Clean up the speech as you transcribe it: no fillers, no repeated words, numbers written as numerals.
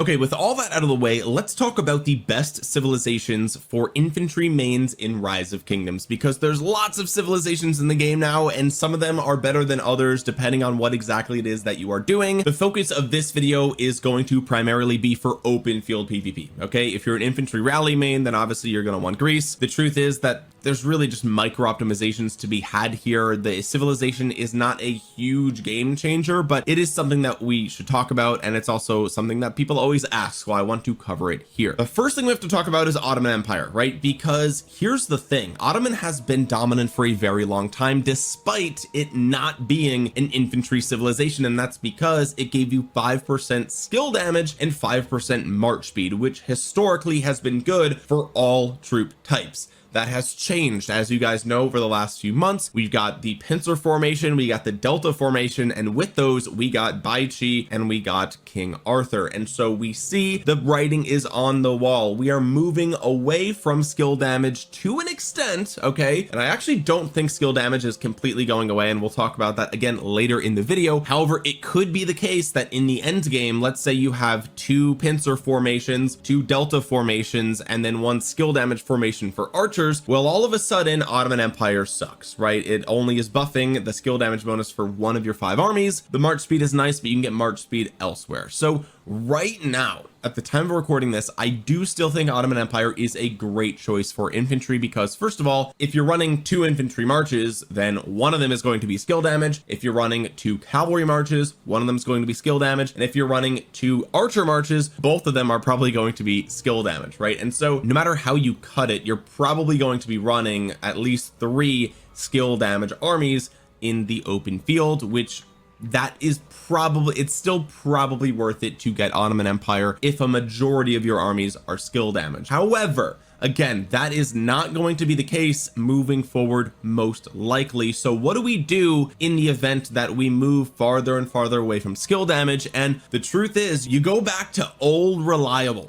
Okay, with all that out of the way, let's talk about the best civilizations for infantry mains in Rise of Kingdoms, because there's lots of civilizations in the game now, and some of them are better than others depending on what exactly it is that you are doing. The focus of this video is going to primarily be for open field PvP. Okay, if you're an infantry rally main, then obviously you're going to want Greece. The truth is that there's really just micro optimizations to be had here. The civilization is not a huge game changer, but it is something that we should talk about, and it's also something that people always ask, so I want to cover it here. The first thing we have to talk about is Ottoman Empire, right? Because here's the thing, Ottoman has been dominant for a very long time despite it not being an infantry civilization, and that's because it gave you 5% skill damage and 5% march speed, which historically has been good for all troop types. That has changed, as you guys know, over the last few months. We've got the pincer formation, we got the delta formation, and with those we got Baichi and we got King Arthur. And so we see the writing is on the wall. We are moving away from skill damage to an extent, okay? And I actually don't think skill damage is completely going away, and we'll talk about that again later in the video. However, it could be the case that in the end game, let's say you have 2 pincer formations, 2 delta formations, and then 1 skill damage formation for archers. Well, all of a sudden Ottoman Empire sucks, right? It only is buffing the skill damage bonus for 1 of your 5 armies. The march speed is nice, but you can get march speed elsewhere. So right now, at the time of recording this, I do still think Ottoman Empire is a great choice for infantry, because first of all, if you're running 2 infantry marches, then 1 of them is going to be skill damage. If you're running 2 cavalry marches, 1 of them is going to be skill damage. And if you're running 2 archer marches, both of them are probably going to be skill damage, right? And so no matter how you cut it, you're probably going to be running at least 3 skill damage armies in the open field, which that is probably, it's still probably worth it to get Ottoman Empire if a majority of your armies are skill damage. However, again, that is not going to be the case moving forward, most likely. So what do we do in the event that we move farther and farther away from skill damage? And the truth is, you go back to old reliable.